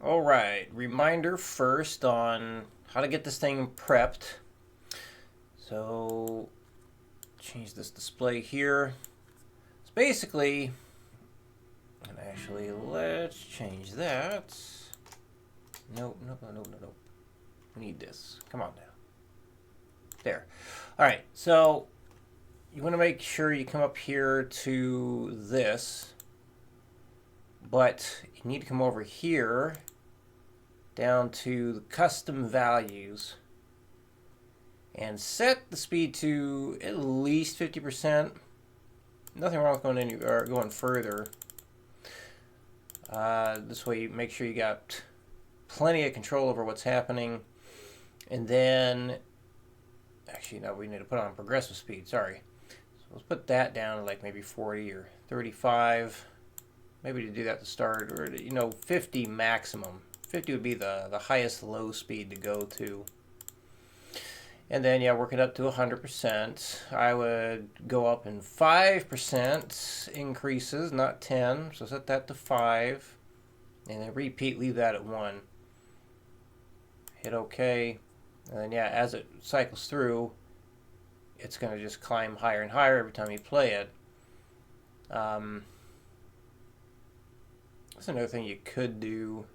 All right, reminder first on how to get this thing prepped. So, change this display here. So basically, and actually, let's change that. Nope. We need this. Come on now. There. All right, so you want to make sure you come up here to this, but you need to come over here down to the custom values and set the speed to at least 50%. Nothing wrong with going further. This way you make sure you got plenty of control over what's happening. And then, actually no, we need to put on progressive speed, sorry. So let's put that down to like maybe 40 or 35. Maybe to do that to start, or 50 maximum. 50 would be the highest low speed to go to. And then, yeah, work it up to 100%. I would go up in 5% increases, not 10. So set that to 5. And then repeat, leave that at 1. Hit OK. And then, yeah, as it cycles through, it's going to just climb higher and higher every time you play it. That's another thing you could do.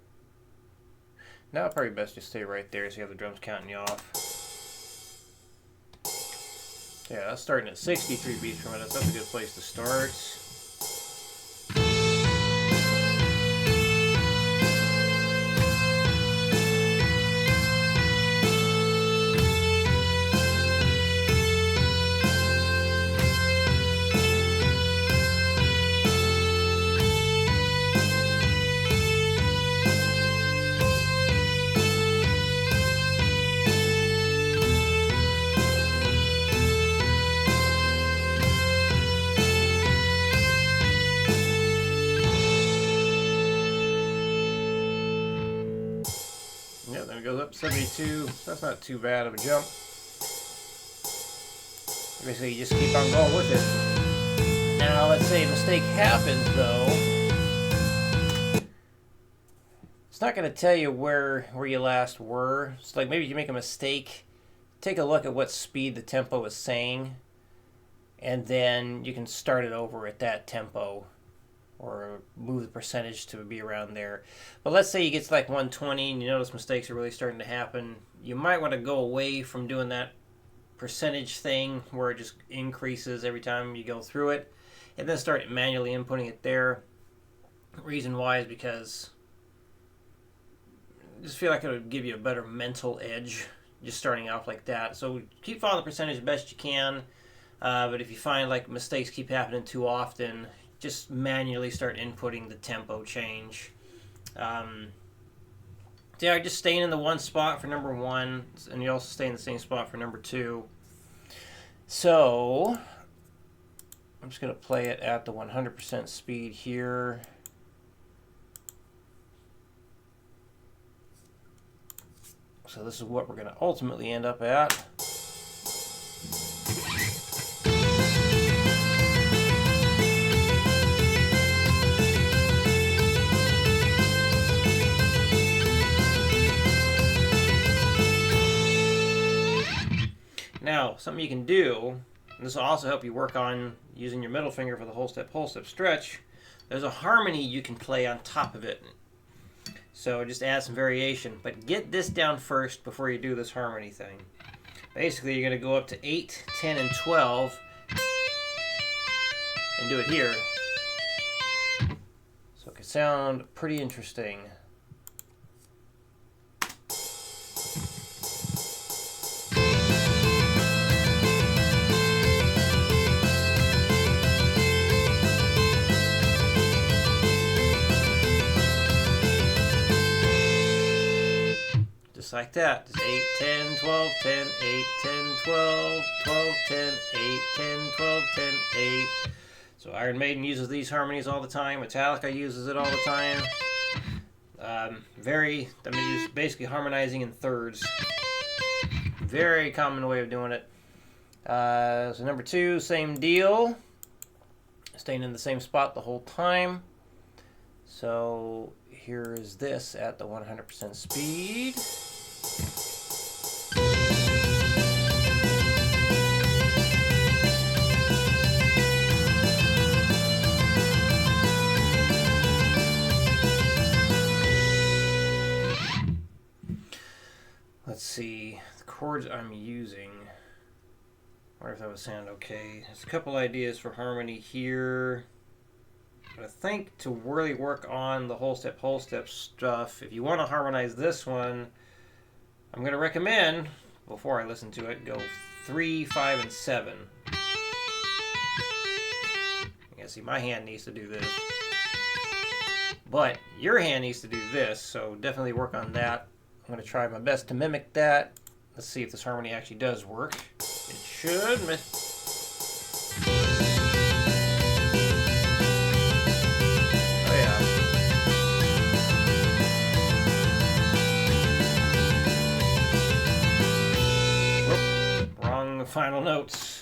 Now, probably best just stay right there so you have the drums counting you off. Yeah, that's starting at 63 beats per minute. That's a good place to start. Yeah, then it goes up to 72, so that's not too bad of a jump. Basically, you just keep on going with it. Now, let's say a mistake happens, though. It's not going to tell you where you last were. So, like, maybe you make a mistake, take a look at what speed the tempo is saying, and then you can start it over at that tempo, or move the percentage to be around there. But let's say you get to like 120 and you notice mistakes are really starting to happen. You might want to go away from doing that percentage thing where it just increases every time you go through it, and then start manually inputting it there. The reason why is because I just feel like it would give you a better mental edge just starting off like that. So keep following the percentage the best you can, but if you find like mistakes keep happening too often, just manually start inputting the tempo change. Yeah, just staying in the one spot for number 1, and you also stay in the same spot for number 2. So I'm just going to play it at the 100% speed here. So this is what we're going to ultimately end up at. Now, something you can do, and this will also help you work on using your middle finger for the whole step stretch. There's a harmony you can play on top of it. So just add some variation, but get this down first before you do this harmony thing. Basically, you're going to go up to 8, 10, and 12, and do it here. So it can sound pretty interesting. Just like that. Just 8, 10, 12, 10, 8, 10, 12, 12, 10, 8, 10, 12, 10, 8. So Iron Maiden uses these harmonies all the time. Metallica uses it all the time. You're basically harmonizing in thirds. Very common way of doing it. So number 2, same deal. Staying in the same spot the whole time. So here is this at the 100% speed. Let's see, the chords I'm using. I wonder if that would sound okay. There's a couple ideas for harmony here. But I think to really work on the whole step stuff, if you want to harmonize this one, I'm going to recommend, before I listen to it, go 3, 5, and 7. You can see my hand needs to do this. But your hand needs to do this, so definitely work on that. I'm going to try my best to mimic that. Let's see if this harmony actually does work. It should. Oh yeah. Whoop, wrong final notes.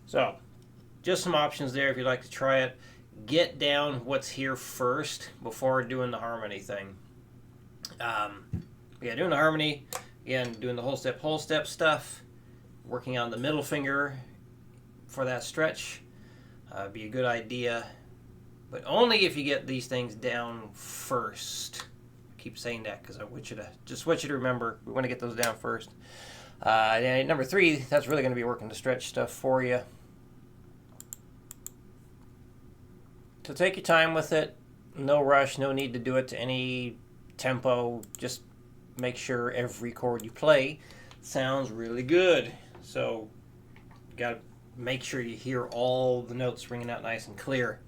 So, just some options there if you'd like to try it. Get down what's here first before doing the harmony thing. Yeah, doing the harmony, again, doing the whole step stuff, working on the middle finger for that stretch, be a good idea. But only if you get these things down first. I keep saying that because I want you to remember we want to get those down first. And number 3, that's really going to be working the stretch stuff for you. So take your time with it. No rush, no need to do it to any tempo. Just make sure every chord you play sounds really good. So you got to make sure you hear all the notes ringing out nice and clear.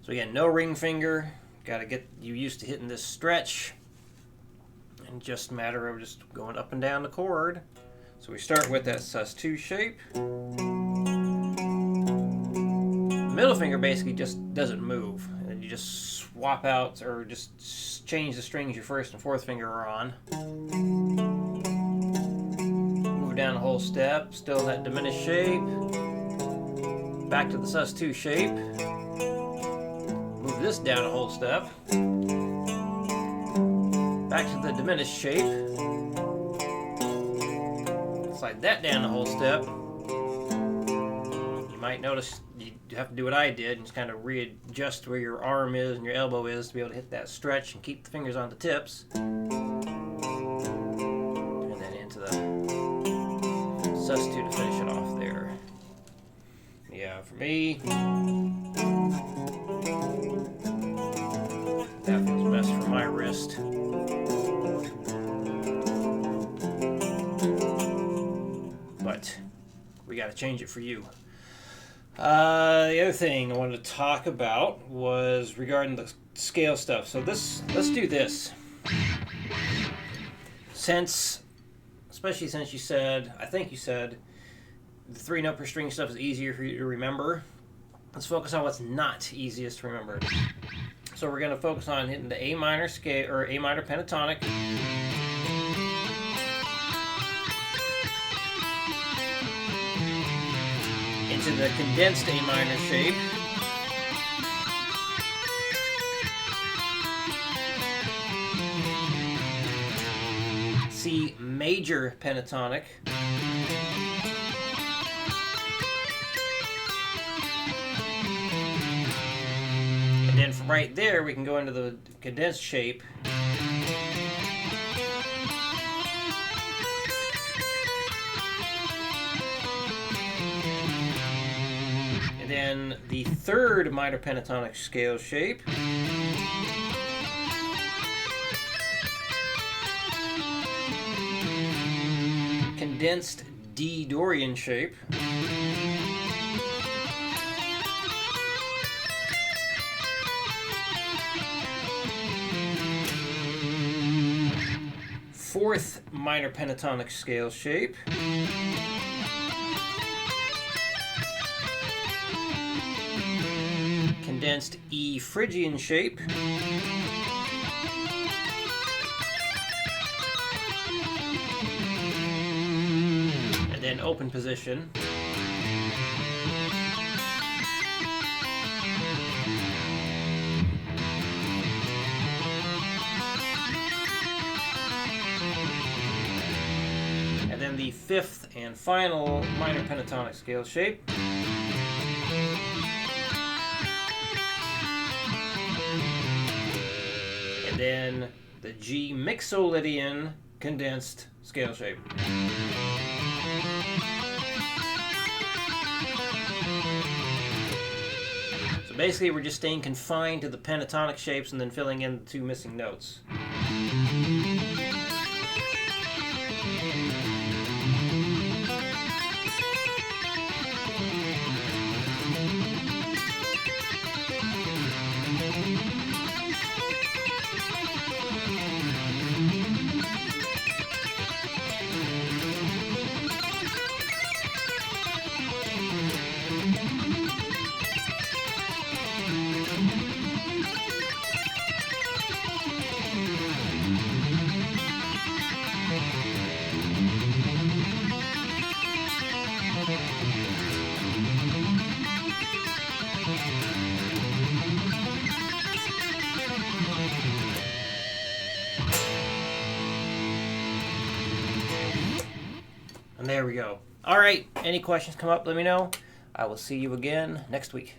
So again, no ring finger. Got to get you used to hitting this stretch. And just a matter of just going up and down the chord. So we start with that sus2 shape. Middle finger basically just doesn't move, and then you just swap out or just change the strings your 1st and 4th finger are on. Move down the whole step, still in that diminished shape. Back to the sus2 shape. Move this down a whole step. Back to the diminished shape. Slide that down the whole step. You might notice you have to do what I did and just kind of readjust where your arm is and your elbow is to be able to hit that stretch and keep the fingers on the tips. And then into the sus2 to finish it off there. Yeah, for me, that feels best for my wrist. But we got to change it for you. The other thing I wanted to talk about was regarding the scale stuff. So let's do this. Especially since you said, I think you said, the 3 note per string stuff is easier for you to remember. Let's focus on what's not easiest to remember. So we're going to focus on hitting the A minor scale or A minor pentatonic. Into the condensed A minor shape. C major pentatonic. And then from right there we can go into the condensed shape. Then the 3rd minor pentatonic scale shape. Condensed D Dorian shape. Fourth minor pentatonic scale shape. Condensed E Phrygian shape. then open position. And then the fifth and final minor pentatonic scale shape. And then the G Mixolydian condensed scale shape. So basically we're just staying confined to the pentatonic shapes and then filling in the two missing notes. And there we go. All right, any questions come up, let me know. I will see you again next week.